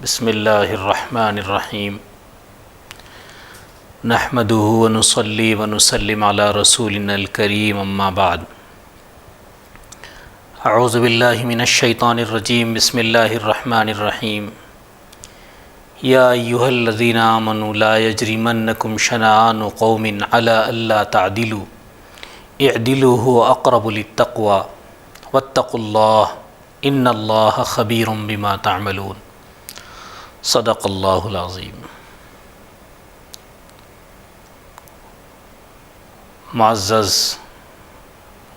بسم اللہ الرحمن الرحیم نحمدہ ونصلی ونسلم علی رسولنا الکریم اما بعد اعوذ باللہ من الشیطان الرجیم بسم اللہ الرحمن الرحیم یا ایہا الذین آمنوا لا یجرمنکم شنآن قوم علی الا تعدلوا اعدلوا هو اقرب للتقوی واتقوا اللہ ان اللہ خبیر بما تعملون صدق اللہ العظیم۔ معزز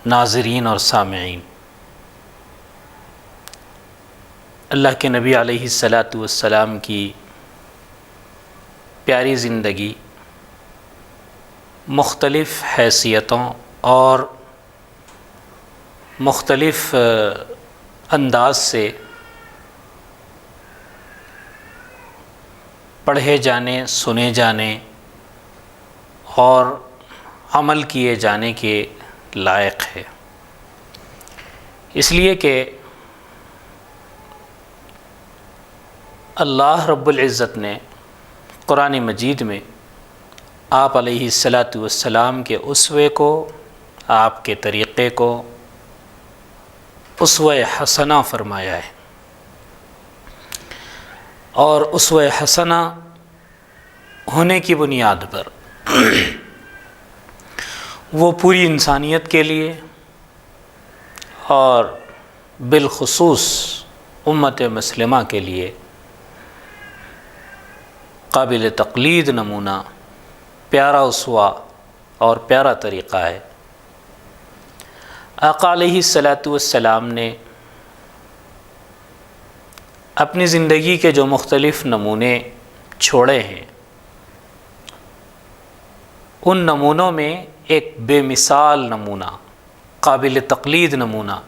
ناظرین اور سامعین، اللہ کے نبی علیہ السلام کی پیاری زندگی مختلف حیثیتوں اور مختلف انداز سے پڑھے جانے، سنے جانے اور عمل کیے جانے کے لائق ہے، اس لیے کہ اللہ رب العزت نے قرآن مجید میں آپ علیہ السلام کے اسوے کو، آپ کے طریقے کو اسوہ حسنہ فرمایا ہے، اور اسوہ حسنہ ہونے کی بنیاد پر وہ پوری انسانیت کے لیے اور بالخصوص امت مسلمہ کے لیے قابل تقلید نمونہ، پیارا اسوہ اور پیارا طریقہ ہے۔ آقا علیہ السلام نے اپنی زندگی کے جو مختلف نمونے چھوڑے ہیں، ان نمونوں میں ایک بے مثال نمونہ، قابل تقلید نمونہ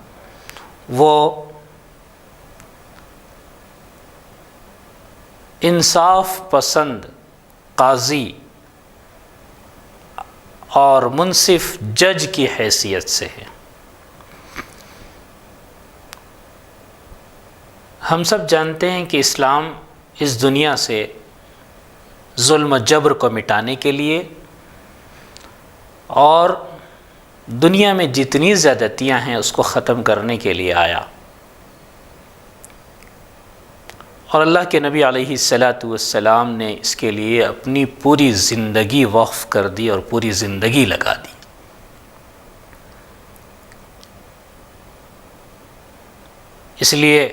وہ انصاف پسند قاضی اور منصف جج کی حیثیت سے ہے۔ ہم سب جانتے ہیں کہ اسلام اس دنیا سے ظلم و جبر کو مٹانے کے لیے اور دنیا میں جتنی زیادتیاں ہیں اس کو ختم کرنے کے لیے آیا، اور اللہ کے نبی علیہ السلام نے اس کے لیے اپنی پوری زندگی وقف کر دی اور پوری زندگی لگا دی۔ اس لیے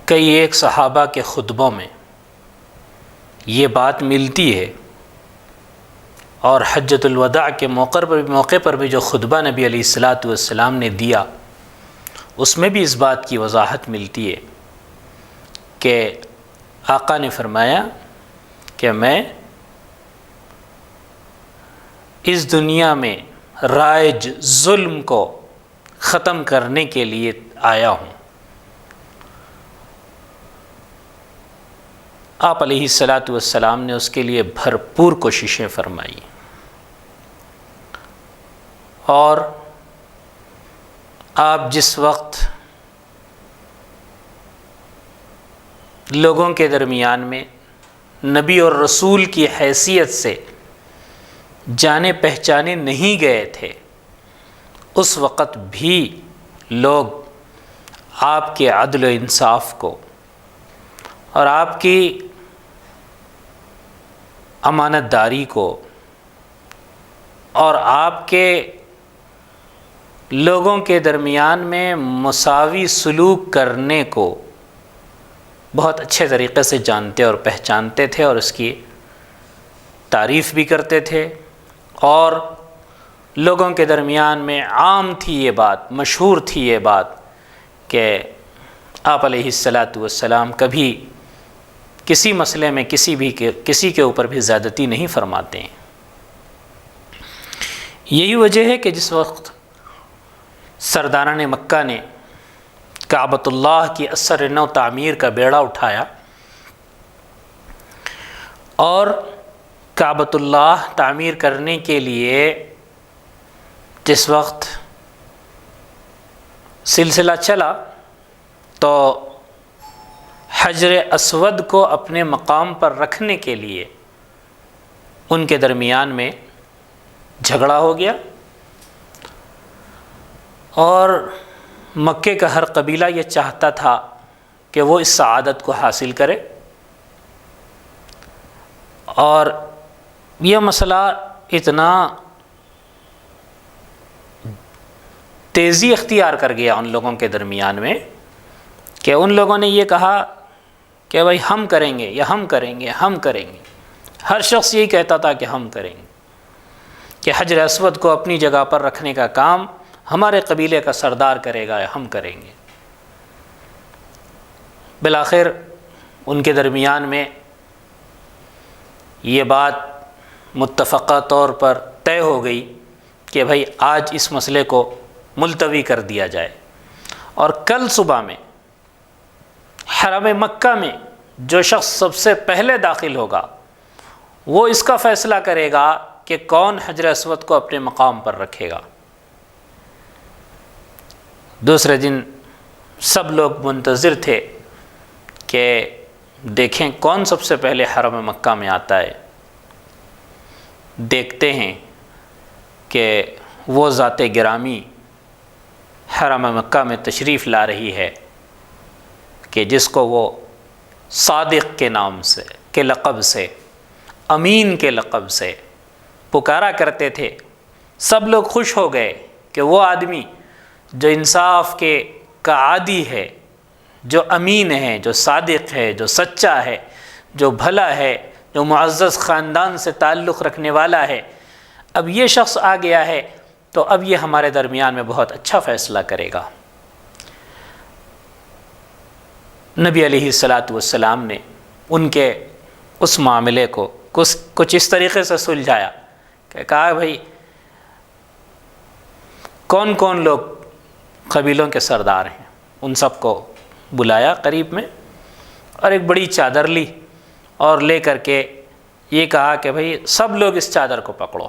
کئی ایک صحابہ کے خطبوں میں یہ بات ملتی ہے، اور حجۃ الوداع کے موقع پر بھی جو خطبہ نبی علیہ السلام نے دیا اس میں بھی اس بات کی وضاحت ملتی ہے کہ آقا نے فرمایا کہ میں اس دنیا میں رائج ظلم کو ختم کرنے کے لیے آیا ہوں۔ آپ علیہ السلام نے اس کے لیے بھرپور کوششیں فرمائی، اور آپ جس وقت لوگوں کے درمیان میں نبی اور رسول کی حیثیت سے جانے پہچانے نہیں گئے تھے، اس وقت بھی لوگ آپ کے عدل و انصاف کو اور آپ کی امانت داری کو اور آپ کے لوگوں کے درمیان میں مساوی سلوک کرنے کو بہت اچھے طریقے سے جانتے اور پہچانتے تھے، اور اس کی تعریف بھی کرتے تھے، اور لوگوں کے درمیان میں عام تھی یہ بات، مشہور تھی یہ بات کہ آپ علیہ السلام کبھی کسی مسئلے میں کسی کے اوپر بھی زیادتی نہیں فرماتے ہیں۔ یہی وجہ ہے کہ جس وقت سرداران مکہ نے کعبۃ اللہ کی اثر نو تعمیر کا بیڑا اٹھایا اور کعبۃ اللہ تعمیر کرنے کے لیے جس وقت سلسلہ چلا تو حجر اسود کو اپنے مقام پر رکھنے کے لیے ان کے درمیان میں جھگڑا ہو گیا، اور مکے کا ہر قبیلہ یہ چاہتا تھا کہ وہ اس سعادت کو حاصل کرے، اور یہ مسئلہ اتنا تیزی اختیار کر گیا ان لوگوں کے درمیان میں کہ ان لوگوں نے یہ کہا کہ بھائی ہم کریں گے یا ہم کریں گے، ہم کریں گے۔ ہر شخص یہی کہتا تھا کہ ہم کریں گے، کہ حجر اسود کو اپنی جگہ پر رکھنے کا کام ہمارے قبیلے کا سردار کرے گا یا ہم کریں گے۔ بالآخر ان کے درمیان میں یہ بات متفقہ طور پر طے ہو گئی کہ بھائی آج اس مسئلے کو ملتوی کر دیا جائے، اور کل صبح میں حرم مکہ میں جو شخص سب سے پہلے داخل ہوگا وہ اس کا فیصلہ کرے گا کہ کون حجر اسود کو اپنے مقام پر رکھے گا۔ دوسرے دن سب لوگ منتظر تھے کہ دیکھیں کون سب سے پہلے حرم مکہ میں آتا ہے۔ دیکھتے ہیں کہ وہ ذات گرامی حرم مکہ میں تشریف لا رہی ہے کہ جس کو وہ صادق کے نام سے کے لقب سے، امین کے لقب سے پکارا کرتے تھے۔ سب لوگ خوش ہو گئے کہ وہ آدمی جو انصاف کے کا عادی ہے، جو امین ہے، جو صادق ہے، جو سچا ہے، جو بھلا ہے، جو معزز خاندان سے تعلق رکھنے والا ہے، اب یہ شخص آ گیا ہے تو اب یہ ہمارے درمیان میں بہت اچھا فیصلہ کرے گا۔ نبی علیہ الصلاۃ والسلام نے ان کے اس معاملے کو کچھ اس طریقے سے سلجھایا کہ کہا بھائی کون کون لوگ قبیلوں کے سردار ہیں، ان سب کو بلایا قریب میں، اور ایک بڑی چادر لی اور لے کر کے یہ کہا کہ بھائی سب لوگ اس چادر کو پکڑو۔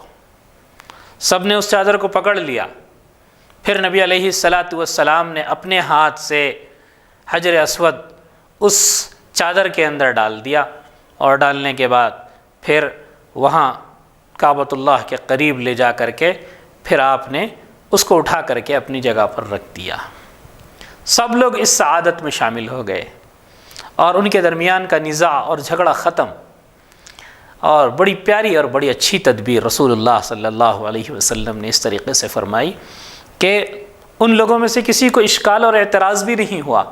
سب نے اس چادر کو پکڑ لیا۔ پھر نبی علیہ الصلاۃ والسلام نے اپنے ہاتھ سے حجر اسود اس چادر کے اندر ڈال دیا، اور ڈالنے کے بعد پھر وہاں کعبۃ اللہ کے قریب لے جا کر کے پھر آپ نے اس کو اٹھا کر کے اپنی جگہ پر رکھ دیا۔ سب لوگ اس سعادت میں شامل ہو گئے، اور ان کے درمیان کا نزاع اور جھگڑا ختم، اور بڑی پیاری اور بڑی اچھی تدبیر رسول اللہ صلی اللہ علیہ وسلم نے اس طریقے سے فرمائی کہ ان لوگوں میں سے کسی کو اشکال اور اعتراض بھی نہیں ہوا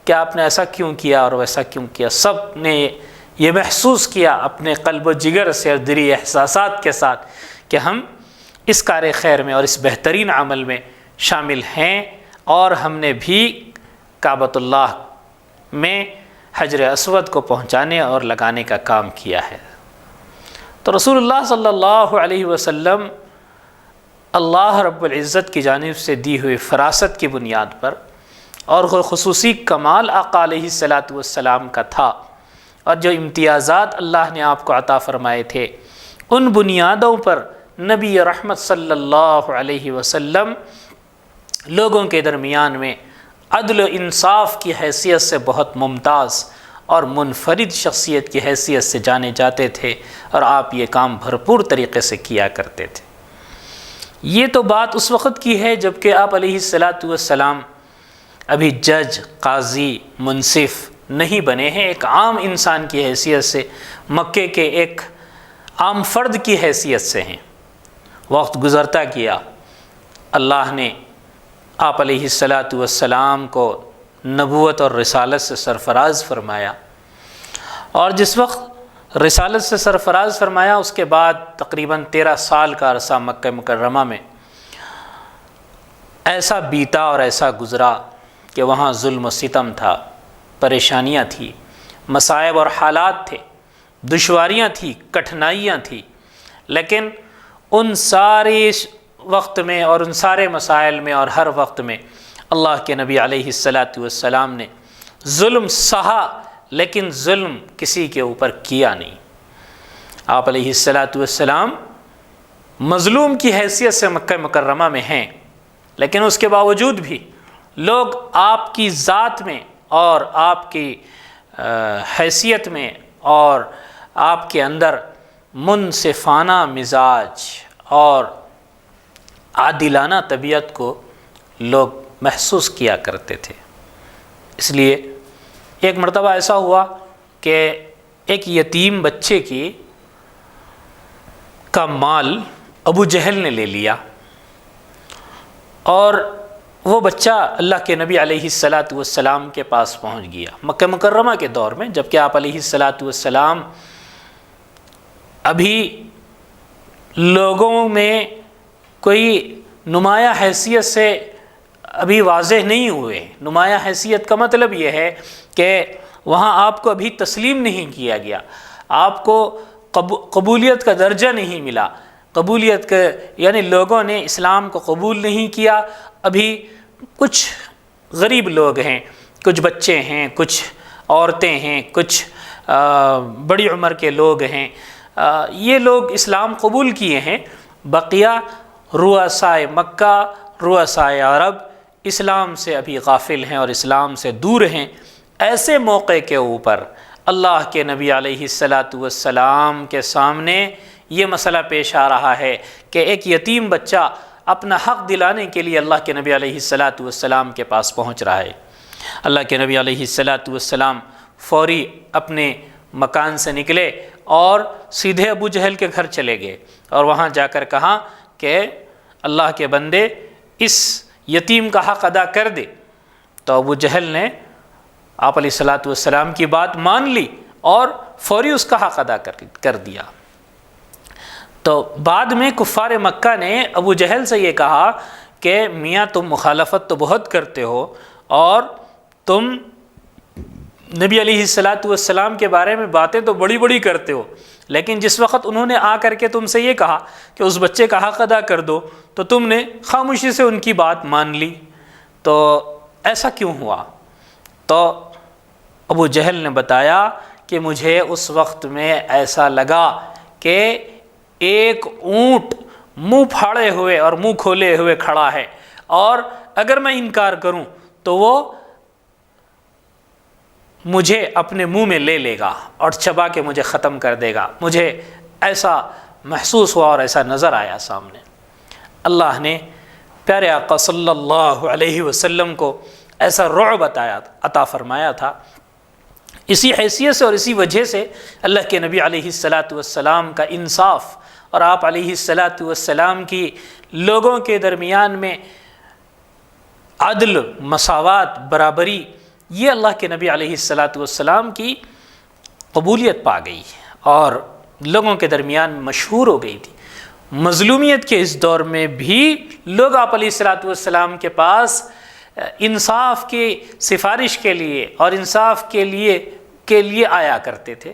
کہ آپ نے ایسا کیوں کیا اور ویسا کیوں کیا۔ سب نے یہ محسوس کیا اپنے قلب و جگر سے اور دلی احساسات کے ساتھ کہ ہم اس کار خیر میں اور اس بہترین عمل میں شامل ہیں، اور ہم نے بھی کعبۃ اللہ میں حجر اسود کو پہنچانے اور لگانے کا کام کیا ہے۔ تو رسول اللہ صلی اللہ علیہ وسلم اللہ رب العزت کی جانب سے دی ہوئی فراست کی بنیاد پر، اور خصوصی کمال آقا علیہ الصلاۃ والسلام کا تھا، اور جو امتیازات اللہ نے آپ کو عطا فرمائے تھے، ان بنیادوں پر نبی رحمت صلی اللہ علیہ وسلم لوگوں کے درمیان میں عدل و انصاف کی حیثیت سے بہت ممتاز اور منفرد شخصیت کی حیثیت سے جانے جاتے تھے، اور آپ یہ کام بھرپور طریقے سے کیا کرتے تھے۔ یہ تو بات اس وقت کی ہے جب کہ آپ علیہ الصلاۃ والسلام ابھی جج، قاضی، منصف نہیں بنے ہیں، ایک عام انسان کی حیثیت سے، مکے کے ایک عام فرد کی حیثیت سے ہیں۔ وقت گزرتا گیا، اللہ نے آپ علیہ الصلاۃ والسلام کو نبوت اور رسالت سے سرفراز فرمایا، اور جس وقت رسالت سے سرفراز فرمایا اس کے بعد تقریباً 13 سال کا عرصہ مکہ مکرمہ میں ایسا بیتا اور ایسا گزرا کہ وہاں ظلم و ستم تھا، پریشانیاں تھیں، مصائب اور حالات تھے، دشواریاں تھیں، کٹھنائیاں تھیں، لیکن ان سارے وقت میں اور ان سارے مسائل میں اور ہر وقت میں اللہ کے نبی علیہ الصلاۃ والسلام نے ظلم سہا، لیکن ظلم کسی کے اوپر کیا نہیں۔ آپ علیہ الصلاۃ والسلام مظلوم کی حیثیت سے مکہ مکرمہ میں ہیں، لیکن اس کے باوجود بھی لوگ آپ کی ذات میں اور آپ کی حیثیت میں اور آپ کے اندر منصفانہ مزاج اور عادلانہ طبیعت کو لوگ محسوس کیا کرتے تھے۔ اس لیے ایک مرتبہ ایسا ہوا کہ ایک یتیم بچے کا مال ابو جہل نے لے لیا، اور وہ بچہ اللہ کے نبی علیہ السلام کے پاس پہنچ گیا مکہ مکرمہ کے دور میں، جبکہ آپ علیہ السلام ابھی لوگوں میں کوئی نمایاں حیثیت سے ابھی واضح نہیں ہوئے۔ نمایاں حیثیت کا مطلب یہ ہے کہ وہاں آپ کو ابھی تسلیم نہیں کیا گیا، آپ کو قبولیت کا درجہ نہیں ملا، قبولیت کا یعنی لوگوں نے اسلام کو قبول نہیں کیا۔ ابھی کچھ غریب لوگ ہیں، کچھ بچے ہیں، کچھ عورتیں ہیں، کچھ بڑی عمر کے لوگ ہیں، یہ لوگ اسلام قبول کیے ہیں۔ بقیہ رؤسائے مکہ، رؤسائے عرب اسلام سے ابھی غافل ہیں اور اسلام سے دور ہیں۔ ایسے موقع کے اوپر اللہ کے نبی علیہ السلام کے سامنے یہ مسئلہ پیش آ رہا ہے کہ ایک یتیم بچہ اپنا حق دلانے کے لیے اللہ کے نبی علیہ السلام کے پاس پہنچ رہا ہے۔ اللہ کے نبی علیہ السلام فوری اپنے مکان سے نکلے اور سیدھے ابو جہل کے گھر چلے گئے، اور وہاں جا کر کہا کہ اللہ کے بندے اس یتیم کا حق ادا کر دے۔ تو ابو جہل نے آپ علیہ السلام کی بات مان لی اور فوری اس کا حق ادا کر دیا۔ تو بعد میں کفار مکہ نے ابو جہل سے یہ کہا کہ میاں تم مخالفت تو بہت کرتے ہو اور تم نبی علیہ السلام کے بارے میں باتیں تو بڑی بڑی کرتے ہو، لیکن جس وقت انہوں نے آ کر کے تم سے یہ کہا کہ اس بچے کا حق ادا کر دو تو تم نے خاموشی سے ان کی بات مان لی، تو ایسا کیوں ہوا؟ تو ابو جہل نے بتایا کہ مجھے اس وقت میں ایسا لگا کہ ایک اونٹ منہ پھاڑے ہوئے اور منہ کھولے ہوئے کھڑا ہے، اور اگر میں انکار کروں تو وہ مجھے اپنے منہ میں لے لے گا اور چبا کے مجھے ختم کر دے گا۔ مجھے ایسا محسوس ہوا اور ایسا نظر آیا سامنے۔ اللہ نے پیارے آقا صلی اللہ علیہ وسلم کو ایسا رعب عطا فرمایا تھا۔ اسی حیثیت سے اور اسی وجہ سے اللہ کے نبی علیہ السلام کا انصاف اور آپ علیہ السلام کی لوگوں کے درمیان میں عدل، مساوات، برابری، یہ اللہ کے نبی علیہ السلام کی قبولیت پا گئی اور لوگوں کے درمیان مشہور ہو گئی تھی۔ مظلومیت کے اس دور میں بھی لوگ آپ علیہ السلام کے پاس انصاف کی سفارش کے لیے اور انصاف کے لیے آیا کرتے تھے۔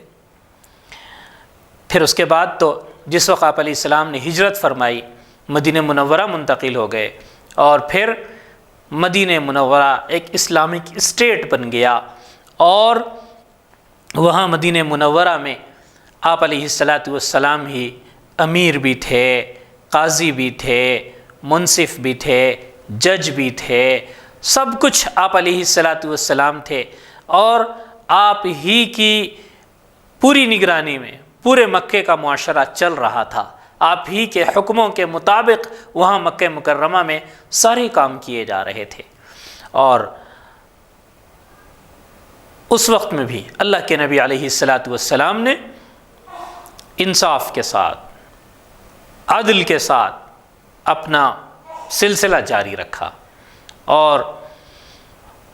پھر اس کے بعد تو جس وقت آپ علیہ السلام نے ہجرت فرمائی، مدینہ منورہ منتقل ہو گئے، اور پھر مدینہ منورہ ایک اسلامک اسٹیٹ بن گیا، اور وہاں مدینہ منورہ میں آپ علیہ السلام ہی امیر بھی تھے، قاضی بھی تھے، منصف بھی تھے، جج بھی تھے، سب کچھ آپ علیہ السلام تھے، اور آپ ہی کی پوری نگرانی میں پورے مکے کا معاشرہ چل رہا تھا۔ آپ ہی کے حکموں کے مطابق وہاں مکہ مکرمہ میں سارے کام کیے جا رہے تھے، اور اس وقت میں بھی اللہ کے نبی علیہ السلام نے انصاف کے ساتھ، عدل کے ساتھ اپنا سلسلہ جاری رکھا، اور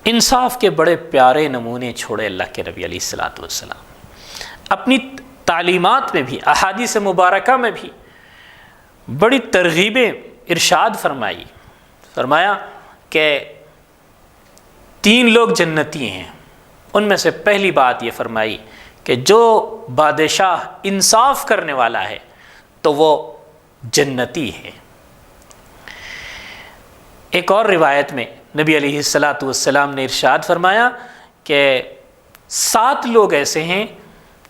انصاف کے بڑے پیارے نمونے چھوڑے اللہ کے نبی علیہ السلام۔ اپنی تعلیمات میں بھی، احادیث مبارکہ میں بھی بڑی ترغیبیں ارشاد فرمایا کہ 3 لوگ جنتی ہیں۔ ان میں سے پہلی بات یہ فرمائی کہ جو بادشاہ انصاف کرنے والا ہے تو وہ جنتی ہے۔ ایک اور روایت میں نبی علیہ السلام نے ارشاد فرمایا کہ 7 لوگ ایسے ہیں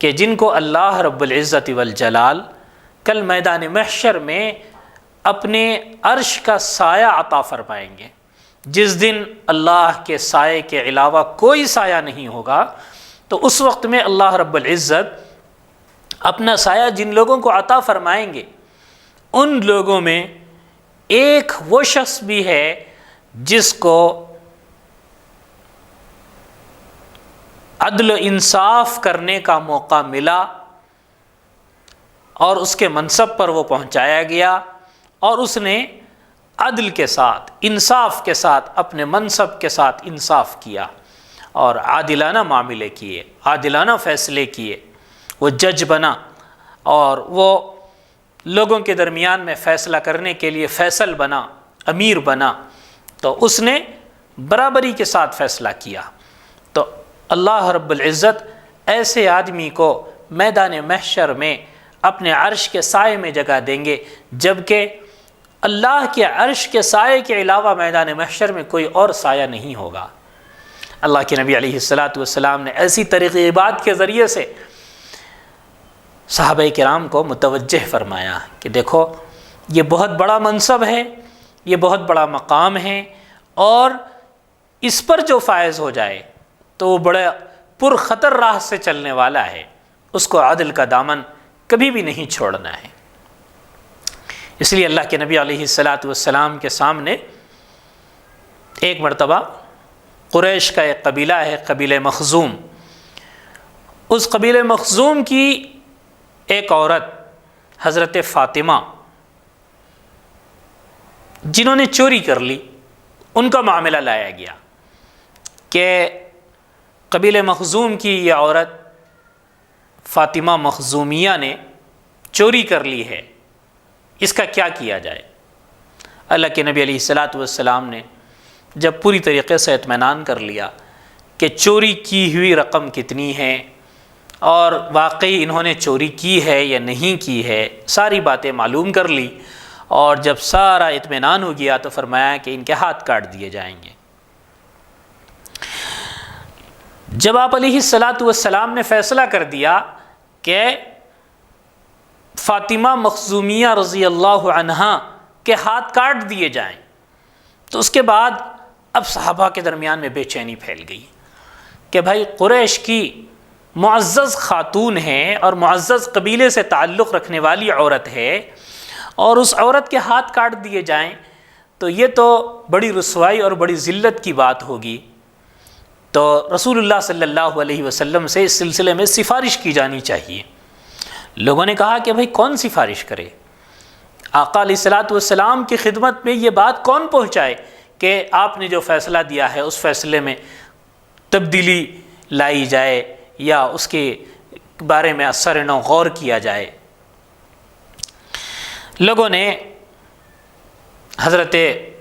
کہ جن کو اللہ رب العزت والجلال کل میدان محشر میں اپنے عرش کا سایہ عطا فرمائیں گے. جس دن اللہ کے سائے کے علاوہ کوئی سایہ نہیں ہوگا، تو اس وقت میں اللہ رب العزت اپنا سایہ جن لوگوں کو عطا فرمائیں گے، ان لوگوں میں ایک وہ شخص بھی ہے جس کو عدل و انصاف کرنے کا موقع ملا اور اس کے منصب پر وہ پہنچایا گیا، اور اس نے عدل کے ساتھ، انصاف کے ساتھ، اپنے منصب کے ساتھ انصاف کیا اور عادلانہ معاملے کیے، عادلانہ فیصلے کیے. وہ جج بنا اور وہ لوگوں کے درمیان میں فیصلہ کرنے کے لیے فیصل بنا، امیر بنا. تو اس نے برابری کے ساتھ فیصلہ کیا. تو اللہ رب العزت ایسے آدمی کو میدان محشر میں اپنے عرش کے سائے میں جگہ دیں گے، جبکہ اللہ کے عرش کے سائے کے علاوہ میدان محشر میں کوئی اور سایہ نہیں ہوگا. اللہ کے نبی علیہ السلام نے ایسی ترغیبات کے ذریعے سے صحابہ کرام کو متوجہ فرمایا کہ دیکھو یہ بہت بڑا منصب ہے، یہ بہت بڑا مقام ہے، اور اس پر جو فائز ہو جائے تو وہ بڑے پرخطر راہ سے چلنے والا ہے، اس کو عدل کا دامن کبھی بھی نہیں چھوڑنا ہے. اس لیے اللہ کے نبی علیہ السلام کے سامنے ایک مرتبہ قریش کا ایک قبیلہ ہے، قبیلہ مخزوم. اس قبیلہ مخزوم کی ایک عورت حضرت فاطمہ، جنہوں نے چوری کر لی، ان کا معاملہ لایا گیا کہ قبیلہ مخزوم کی یہ عورت فاطمہ مخزومیہ نے چوری کر لی ہے، اس کا کیا کیا جائے. اللہ کے نبی علیہ السلام نے جب پوری طریقے سے اطمینان کر لیا کہ چوری کی ہوئی رقم کتنی ہے اور واقعی انہوں نے چوری کی ہے یا نہیں کی ہے، ساری باتیں معلوم کر لی، اور جب سارا اطمینان ہو گیا تو فرمایا کہ ان کے ہاتھ کاٹ دیے جائیں گے. جب آپ علیہ السلام نے فیصلہ کر دیا کہ فاطمہ مخزومیہ رضی اللہ عنہا کے ہاتھ کاٹ دیے جائیں، تو اس کے بعد اب صحابہ کے درمیان میں بے چینی پھیل گئی کہ بھائی قریش کی معزز خاتون ہے اور معزز قبیلے سے تعلق رکھنے والی عورت ہے، اور اس عورت کے ہاتھ کاٹ دیے جائیں تو یہ تو بڑی رسوائی اور بڑی ذلت کی بات ہوگی. تو رسول اللہ صلی اللہ علیہ وسلم سے اس سلسلے میں سفارش کی جانی چاہیے. لوگوں نے کہا کہ بھائی کون سفارش کرے؟ آقا علیہ السلام کی خدمت میں یہ بات کون پہنچائے کہ آپ نے جو فیصلہ دیا ہے اس فیصلے میں تبدیلی لائی جائے یا اس کے بارے میں اثر نو غور کیا جائے. لوگوں نے حضرت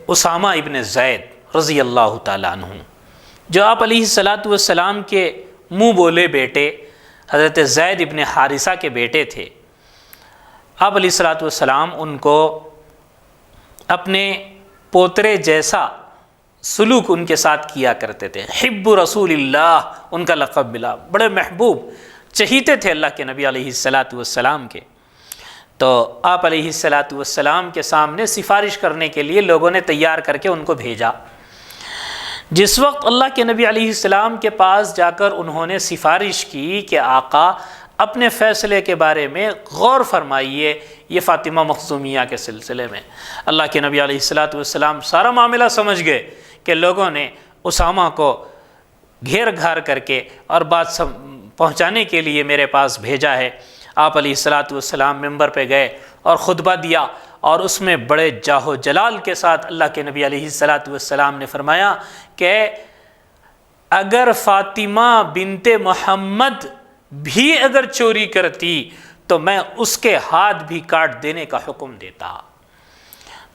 اسامہ ابن زید رضی اللہ تعالیٰ عنہ، جو آپ علیہ السلام کے منہ بولے بیٹے حضرت زید ابن حارثہ کے بیٹے تھے، آپ علیہ السلام ان کو اپنے پوترے جیسا سلوک ان کے ساتھ کیا کرتے تھے. حب رسول اللہ ان کا لقب ملا، بڑے محبوب چہیتے تھے اللہ کے نبی علیہ السلام کے. تو آپ علیہ السلام کے سامنے سفارش کرنے کے لیے لوگوں نے تیار کر کے ان کو بھیجا. جس وقت اللہ کے نبی علیہ السلام کے پاس جا کر انہوں نے سفارش کی کہ آقا اپنے فیصلے کے بارے میں غور فرمائیے یہ فاطمہ مخزومیہ کے سلسلے میں، اللہ کے نبی علیہ السلام سارا معاملہ سمجھ گئے کہ لوگوں نے اسامہ کو گھیر گھار کر کے اور بات پہنچانے کے لیے میرے پاس بھیجا ہے. آپ علیہ السلام ممبر پہ گئے اور خطبہ دیا، اور اس میں بڑے جاہ و جلال کے ساتھ اللہ کے نبی علیہ السلام نے فرمایا کہ اگر فاطمہ بنت محمد بھی اگر چوری کرتی تو میں اس کے ہاتھ بھی کاٹ دینے کا حکم دیتا.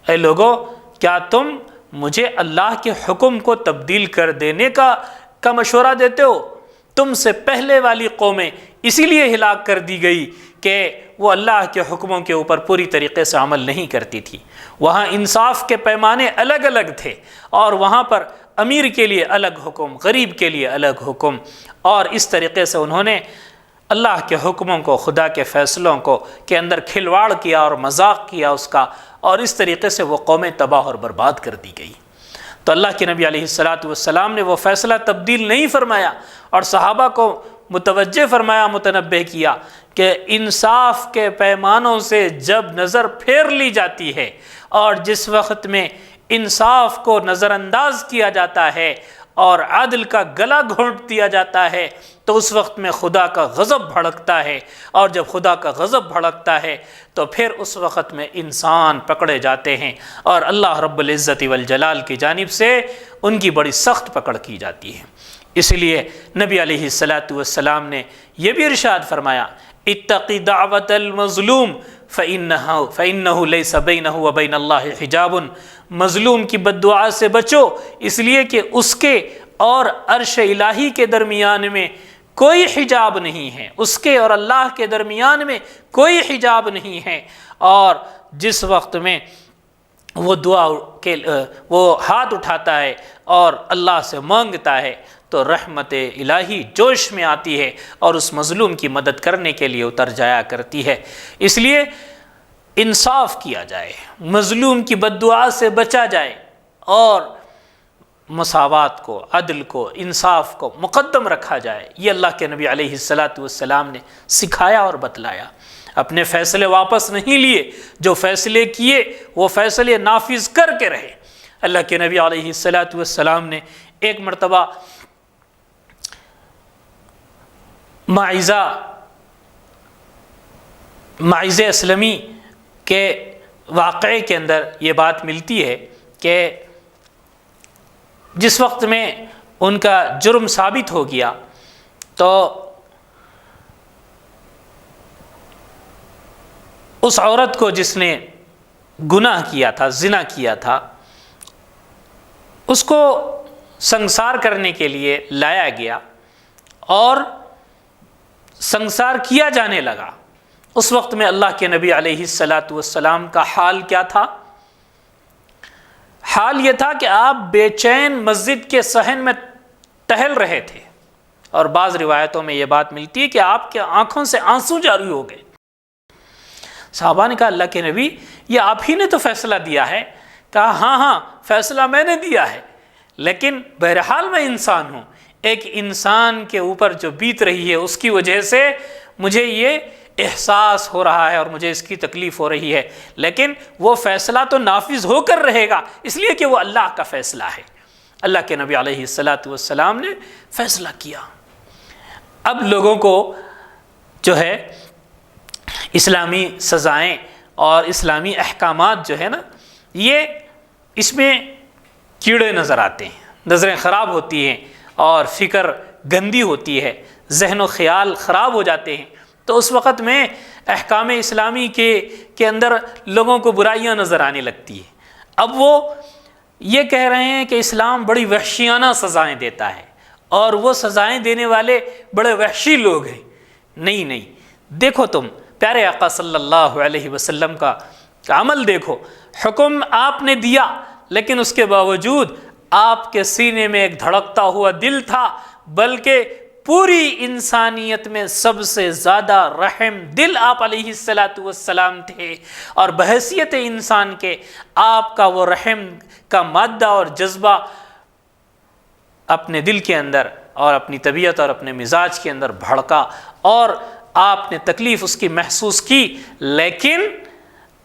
اے لوگو، کیا تم مجھے اللہ کے حکم کو تبدیل کر دینے کا مشورہ دیتے ہو؟ تم سے پہلے والی قومیں اسی لیے ہلاک کر دی گئی کہ وہ اللہ کے حکموں کے اوپر پوری طریقے سے عمل نہیں کرتی تھی. وہاں انصاف کے پیمانے الگ الگ تھے، اور وہاں پر امیر کے لیے الگ حکم، غریب کے لیے الگ حکم، اور اس طریقے سے انہوں نے اللہ کے حکموں کو، خدا کے فیصلوں کو کے اندر کھلواڑ کیا اور مذاق کیا اس کا، اور اس طریقے سے وہ قومیں تباہ اور برباد کر دی گئی۔ تو اللہ کے نبی علیہ السلام نے وہ فیصلہ تبدیل نہیں فرمایا، اور صحابہ کو متوجہ فرمایا، متنبہ کیا کہ انصاف کے پیمانوں سے جب نظر پھیر لی جاتی ہے اور جس وقت میں انصاف کو نظر انداز کیا جاتا ہے اور عدل کا گلا گھونٹ دیا جاتا ہے، تو اس وقت میں خدا کا غضب بھڑکتا ہے، اور جب خدا کا غضب بھڑکتا ہے تو پھر اس وقت میں انسان پکڑے جاتے ہیں، اور اللہ رب العزت والجلال کی جانب سے ان کی بڑی سخت پکڑ کی جاتی ہے۔ اس لیے نبی علیہ السلام نے یہ بھی ارشاد فرمایا، اتقی دعوت المظلوم فإنہ لیس بینہ وبین اللہ حجاب، مظلوم کی بد دعا سے بچو، اس لیے کہ اس کے اور عرش الہی کے درمیان میں کوئی حجاب نہیں ہے، اس کے اور اللہ کے درمیان میں کوئی حجاب نہیں ہے، اور جس وقت میں وہ دعا کے وہ ہاتھ اٹھاتا ہے اور اللہ سے مانگتا ہے تو رحمت الہی جوش میں آتی ہے اور اس مظلوم کی مدد کرنے کے لیے اتر جایا کرتی ہے۔ اس لیے انصاف کیا جائے، مظلوم کی بد دعا سے بچا جائے، اور مساوات کو، عدل کو، انصاف کو مقدم رکھا جائے۔ یہ اللہ کے نبی علیہ السلام نے سکھایا اور بتلایا۔ اپنے فیصلے واپس نہیں لیے، جو فیصلے کیے وہ فیصلے نافذ کر کے رہے۔ اللہ کے نبی علیہ السلام نے ایک مرتبہ معیز اسلمی کے واقعے کے اندر یہ بات ملتی ہے کہ جس وقت میں ان کا جرم ثابت ہو گیا تو اس عورت کو جس نے گناہ کیا تھا، زنا کیا تھا، اس کو سنسار کرنے کے لیے لایا گیا اور سنسار کیا جانے لگا۔ اس وقت میں اللہ کے نبی علیہ السلام کا حال کیا تھا؟ حال یہ تھا کہ آپ بے چین مسجد کے صحن میں ٹہل رہے تھے، اور بعض روایتوں میں یہ بات ملتی ہے کہ آپ کے آنکھوں سے آنسو جاری ہو گئے۔ صحابہ نے کہا اللہ کے نبی، یہ آپ ہی نے تو فیصلہ دیا ہے۔ کہا ہاں فیصلہ میں نے دیا ہے، لیکن بہرحال میں انسان ہوں، ایک انسان کے اوپر جو بیت رہی ہے اس کی وجہ سے مجھے یہ احساس ہو رہا ہے اور مجھے اس کی تکلیف ہو رہی ہے، لیکن وہ فیصلہ تو نافذ ہو کر رہے گا، اس لیے کہ وہ اللہ کا فیصلہ ہے۔ اللہ کے نبی علیہ السلام نے فیصلہ کیا۔ اب لوگوں کو جو ہے اسلامی سزائیں اور اسلامی احکامات جو ہے نا، یہ اس میں کیڑے نظر آتے ہیں، نظریں خراب ہوتی ہیں اور فکر گندی ہوتی ہے، ذہن و خیال خراب ہو جاتے ہیں، تو اس وقت میں احکام اسلامی کے اندر لوگوں کو برائیاں نظر آنے لگتی ہیں۔ اب وہ یہ کہہ رہے ہیں کہ اسلام بڑی وحشیانہ سزائیں دیتا ہے اور وہ سزائیں دینے والے بڑے وحشی لوگ ہیں۔ نہیں، دیکھو تم پیارے آقا صلی اللہ علیہ وسلم کا عمل دیکھو، حکم آپ نے دیا لیکن اس کے باوجود آپ کے سینے میں ایک دھڑکتا ہوا دل تھا، بلکہ پوری انسانیت میں سب سے زیادہ رحم دل آپ علیہ السلام تھے، اور بحیثیت انسان کے آپ کا وہ رحم کا مادہ اور جذبہ اپنے دل کے اندر اور اپنی طبیعت اور اپنے مزاج کے اندر بھڑکا، اور آپ نے تکلیف اس کی محسوس کی، لیکن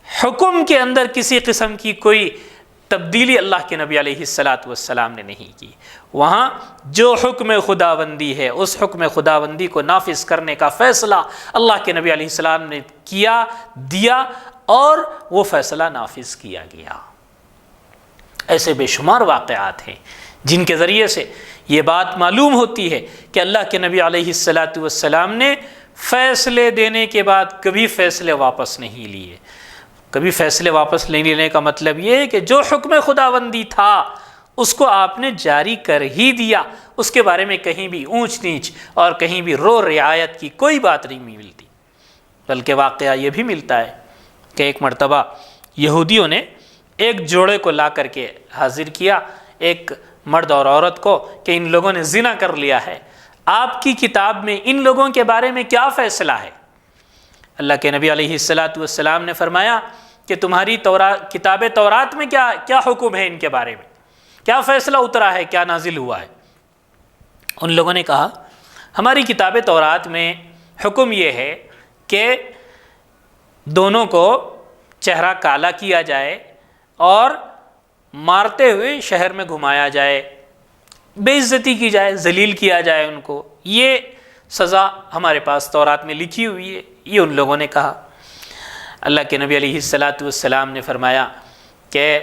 حکم کے اندر کسی قسم کی کوئی تبدیلی اللہ کے نبی علیہ السلام نے نہیں کی۔ وہاں جو حکم خداوندی ہے اس حکم خداوندی کو نافذ کرنے کا فیصلہ اللہ کے نبی علیہ السلام نے دیا اور وہ فیصلہ نافذ کیا گیا۔ ایسے بے شمار واقعات ہیں جن کے ذریعے سے یہ بات معلوم ہوتی ہے کہ اللہ کے نبی علیہ السلام نے فیصلے دینے کے بعد کبھی فیصلے واپس نہیں لیے۔ کبھی فیصلے واپس نہیں لینے کا مطلب یہ ہے کہ جو حکم خداوندی تھا اس کو آپ نے جاری کر ہی دیا، اس کے بارے میں کہیں بھی اونچ نیچ اور کہیں بھی رو رعایت کی کوئی بات نہیں ملتی۔ بلکہ واقعہ یہ بھی ملتا ہے کہ ایک مرتبہ یہودیوں نے ایک جوڑے کو لا کر کے حاضر کیا، ایک مرد اور عورت کو، کہ ان لوگوں نے زنا کر لیا ہے۔ آپ کی کتاب میں ان لوگوں کے بارے میں کیا فیصلہ ہے؟ اللہ کے نبی علیہ السلام نے فرمایا کہ تمہاری کتاب تورات میں کیا حکم ہے ان کے بارے میں، کیا فیصلہ اترا ہے، کیا نازل ہوا ہے؟ ان لوگوں نے کہا ہماری کتاب تورات میں حکم یہ ہے کہ دونوں کو چہرہ کالا کیا جائے اور مارتے ہوئے شہر میں گھمایا جائے، بے عزتی کی جائے، ذلیل کیا جائے ان کو، یہ سزا ہمارے پاس تورات میں لکھی ہوئی ہے، یہ ان لوگوں نے کہا۔ اللہ کے نبی علیہ السلام نے فرمایا کہ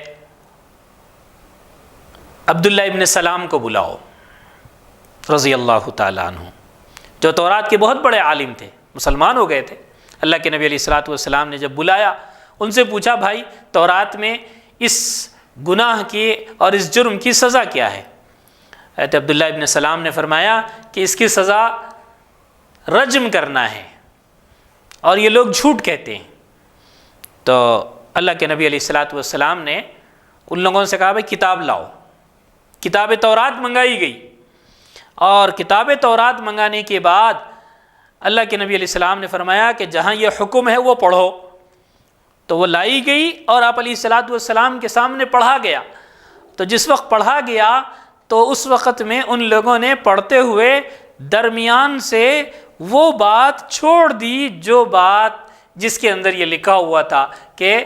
عبداللہ ابن سلام کو بلاؤ رضی اللہ تعالیٰ عنہ، جو تورات کے بہت بڑے عالم تھے، مسلمان ہو گئے تھے۔ اللہ کے نبی علیہ السلام نے جب بلایا، ان سے پوچھا بھائی تورات میں اس گناہ کی اور اس جرم کی سزا کیا ہے؟ حضرت عبداللہ ابن سلام نے فرمایا کہ اس کی سزا رجم کرنا ہے، اور یہ لوگ جھوٹ کہتے ہیں۔ تو اللہ کے نبی علیہ السلام نے ان لوگوں سے کہا بھائی کتاب لاؤ۔ کتاب تورات منگائی گئی، اور کتاب تورات منگانے کے بعد اللہ کے نبی علیہ السلام نے فرمایا کہ جہاں یہ حکم ہے وہ پڑھو، تو وہ لائی گئی اور آپ علیہ السلام کے سامنے پڑھا گیا۔ تو جس وقت پڑھا گیا تو اس وقت میں ان لوگوں نے پڑھتے ہوئے درمیان سے وہ بات چھوڑ دی جو بات جس کے اندر یہ لکھا ہوا تھا کہ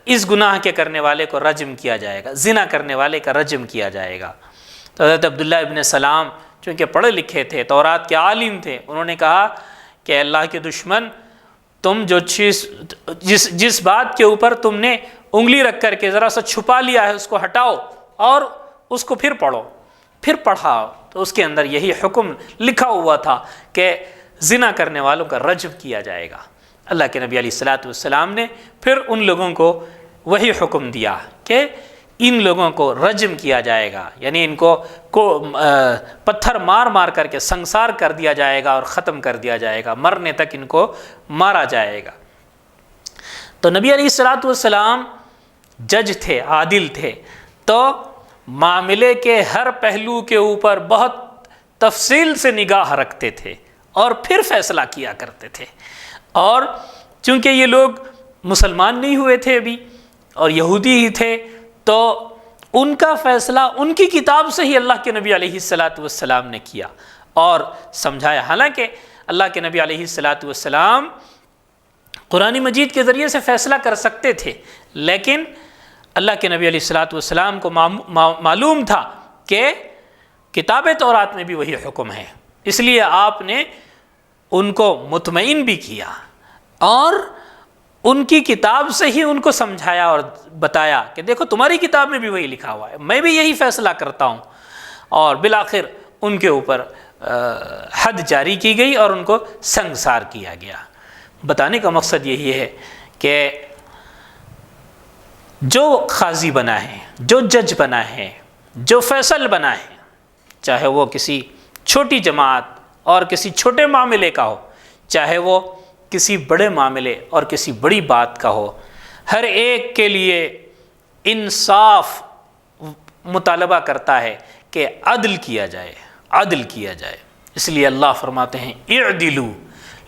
اس گناہ کے کرنے والے کو رجم کیا جائے گا، زنا کرنے والے کا رجم کیا جائے گا۔ تو حضرت عبداللہ ابن سلام چونکہ پڑھے لکھے تھے، تورات کے عالم تھے، انہوں نے کہا کہ اللہ کے دشمن، تم جو چیز جس بات کے اوپر تم نے انگلی رکھ کر کے ذرا سا چھپا لیا ہے اس کو ہٹاؤ اور اس کو پھر پڑھو۔ پھر پڑھا تو اس کے اندر یہی حکم لکھا ہوا تھا کہ زنا کرنے والوں کا رجم کیا جائے گا۔ اللہ کے نبی علیہ السلام نے پھر ان لوگوں کو وہی حکم دیا کہ ان لوگوں کو رجم کیا جائے گا، یعنی ان کو پتھر مار مار کر کے سنسار کر دیا جائے گا اور ختم کر دیا جائے گا، مرنے تک ان کو مارا جائے گا۔ تو نبی علیہ السلام جج تھے، عادل تھے، تو معاملے کے ہر پہلو کے اوپر بہت تفصیل سے نگاہ رکھتے تھے اور پھر فیصلہ کیا کرتے تھے۔ اور چونکہ یہ لوگ مسلمان نہیں ہوئے تھے ابھی اور یہودی ہی تھے، تو ان کا فیصلہ ان کی کتاب سے ہی اللہ کے نبی علیہ السلام نے کیا اور سمجھایا۔ حالانکہ اللہ کے نبی علیہ السلام قرآن مجید کے ذریعے سے فیصلہ کر سکتے تھے، لیکن اللہ کے نبی علیہ السلام کو معلوم تھا کہ کتاب تورات میں بھی وہی حکم ہے، اس لیے آپ نے ان کو مطمئن بھی کیا اور ان کی کتاب سے ہی ان کو سمجھایا اور بتایا کہ دیکھو تمہاری کتاب میں بھی وہی لکھا ہوا ہے، میں بھی یہی فیصلہ کرتا ہوں۔ اور بالآخر ان کے اوپر حد جاری کی گئی اور ان کو سنگسار کیا گیا۔ بتانے کا مقصد یہی ہے کہ جو قاضی بنا ہے، جو جج بنا ہے، جو فیصل بنا ہے، چاہے وہ کسی چھوٹی جماعت اور کسی چھوٹے معاملے کا ہو، چاہے وہ کسی بڑے معاملے اور کسی بڑی بات کا ہو، ہر ایک کے لیے انصاف مطالبہ کرتا ہے کہ عدل کیا جائے، عدل کیا جائے۔ اس لیے اللہ فرماتے ہیں اعدلوا،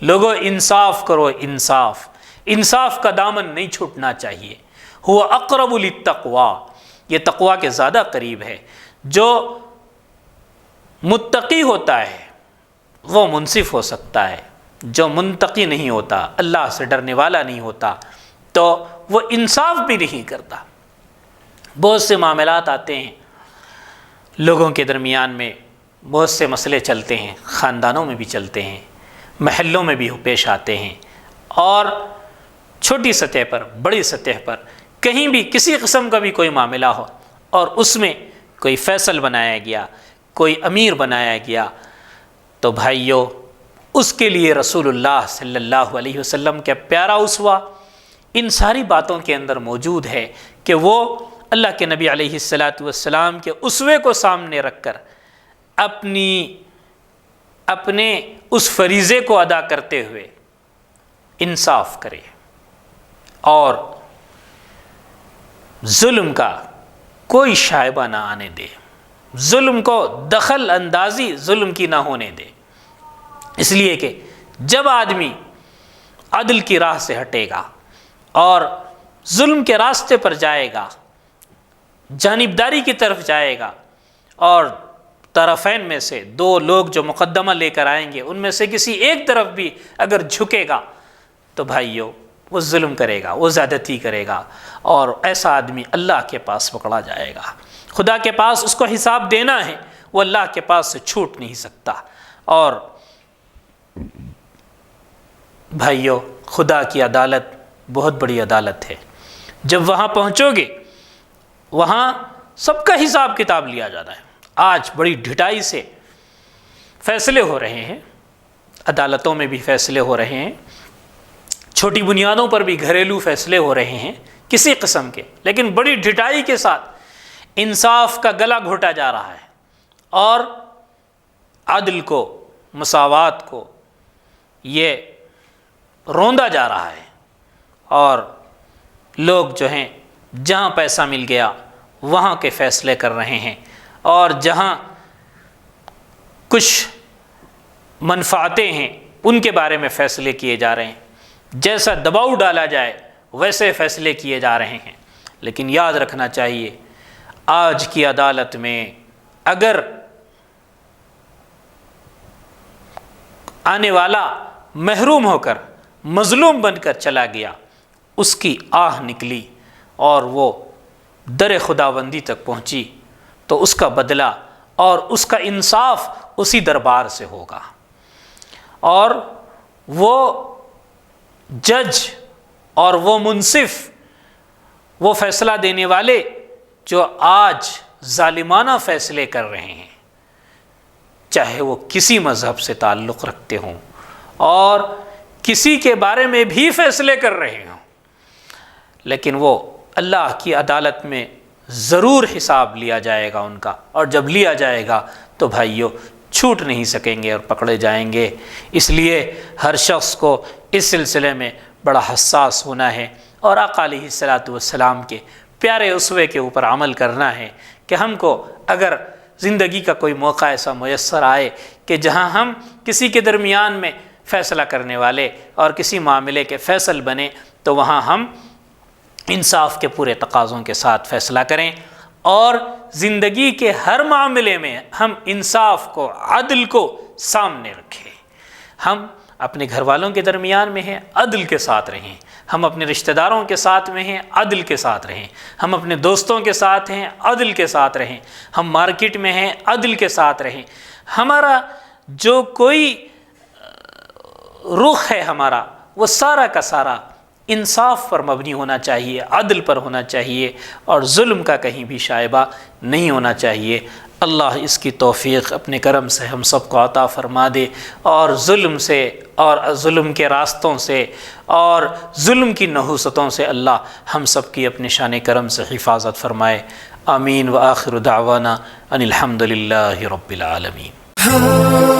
لوگو انصاف کرو، انصاف، انصاف کا دامن نہیں چھوٹنا چاہیے۔ هو اقرب للتقوی، یہ تقوی کے زیادہ قریب ہے۔ جو متقی ہوتا ہے وہ منصف ہو سکتا ہے، جو منتقی نہیں ہوتا، اللہ سے ڈرنے والا نہیں ہوتا، تو وہ انصاف بھی نہیں کرتا۔ بہت سے معاملات آتے ہیں لوگوں کے درمیان میں، بہت سے مسئلے چلتے ہیں، خاندانوں میں بھی چلتے ہیں، محلوں میں بھی پیش آتے ہیں، اور چھوٹی سطح پر، بڑی سطح پر، کہیں بھی کسی قسم کا بھی کوئی معاملہ ہو اور اس میں کوئی فیصل بنایا گیا، کوئی امیر بنایا گیا، تو بھائیو اس کے لیے رسول اللہ صلی اللہ علیہ وسلم کا پیارا اسوہ ان ساری باتوں کے اندر موجود ہے کہ وہ اللہ کے نبی علیہ السلام کے اسوے کو سامنے رکھ کر اپنے اس فریضے کو ادا کرتے ہوئے انصاف کرے اور ظلم کا کوئی شائبہ نہ آنے دے۔ ظلم کو دخل اندازی ظلم کی نہ ہونے دے، اس لیے کہ جب آدمی عدل کی راہ سے ہٹے گا اور ظلم کے راستے پر جائے گا، جانبداری کی طرف جائے گا، اور طرفین میں سے دو لوگ جو مقدمہ لے کر آئیں گے ان میں سے کسی ایک طرف بھی اگر جھکے گا تو بھائیو وہ ظلم کرے گا، وہ زیادتی کرے گا، اور ایسا آدمی اللہ کے پاس پکڑا جائے گا۔ خدا کے پاس اس کو حساب دینا ہے، وہ اللہ کے پاس سے چھوٹ نہیں سکتا۔ اور بھائیو خدا کی عدالت بہت بڑی عدالت ہے، جب وہاں پہنچو گے وہاں سب کا حساب کتاب لیا جاتا ہے۔ آج بڑی ڈھٹائی سے فیصلے ہو رہے ہیں، عدالتوں میں بھی فیصلے ہو رہے ہیں، چھوٹی بنیادوں پر بھی گھریلو فیصلے ہو رہے ہیں کسی قسم کے، لیکن بڑی ڈھٹائی کے ساتھ انصاف کا گلا گھونٹا جا رہا ہے اور عدل کو، مساوات کو یہ روندا جا رہا ہے، اور لوگ جو ہیں جہاں پیسہ مل گیا وہاں کے فیصلے کر رہے ہیں، اور جہاں کچھ منفعتیں ہیں ان کے بارے میں فیصلے کیے جا رہے ہیں، جیسا دباؤ ڈالا جائے ویسے فیصلے کیے جا رہے ہیں۔ لیکن یاد رکھنا چاہیے آج کی عدالت میں اگر آنے والا محروم ہو کر مظلوم بن کر چلا گیا، اس کی آہ نکلی اور وہ در خداوندی تک پہنچی، تو اس کا بدلہ اور اس کا انصاف اسی دربار سے ہوگا، اور وہ جج اور وہ منصف، وہ فیصلہ دینے والے جو آج ظالمانہ فیصلے کر رہے ہیں، چاہے وہ کسی مذہب سے تعلق رکھتے ہوں اور کسی کے بارے میں بھی فیصلے کر رہے ہوں، لیکن وہ اللہ کی عدالت میں ضرور حساب لیا جائے گا ان کا، اور جب لیا جائے گا تو بھائیو چھوٹ نہیں سکیں گے اور پکڑے جائیں گے۔ اس لیے ہر شخص کو اس سلسلے میں بڑا حساس ہونا ہے، اور آقا علیہ الصلاۃ والسلام کے پیارے اسوے کے اوپر عمل کرنا ہے کہ ہم کو اگر زندگی کا کوئی موقع ایسا میسر آئے کہ جہاں ہم کسی کے درمیان میں فیصلہ کرنے والے اور کسی معاملے کے فیصل بنے، تو وہاں ہم انصاف کے پورے تقاضوں کے ساتھ فیصلہ کریں، اور زندگی کے ہر معاملے میں ہم انصاف کو، عدل کو سامنے رکھیں۔ ہم اپنے گھر والوں کے درمیان میں ہیں، عدل کے ساتھ رہیں، ہم اپنے رشتہ داروں کے ساتھ میں ہیں، عدل کے ساتھ رہیں، ہم اپنے دوستوں کے ساتھ ہیں، عدل کے ساتھ رہیں، ہم مارکیٹ میں ہیں، عدل کے ساتھ رہیں۔ ہمارا جو کوئی رخ ہے ہمارا، وہ سارا کا سارا انصاف پر مبنی ہونا چاہیے، عدل پر ہونا چاہیے، اور ظلم کا کہیں بھی شائبہ نہیں ہونا چاہیے۔ اللہ اس کی توفیق اپنے کرم سے ہم سب کو عطا فرما دے، اور ظلم سے اور ظلم کے راستوں سے اور ظلم کی نحوستوں سے اللہ ہم سب کی اپنے شان کرم سے حفاظت فرمائے۔ آمین۔ وآخر دعوانا ان الحمد للہ رب العالمین۔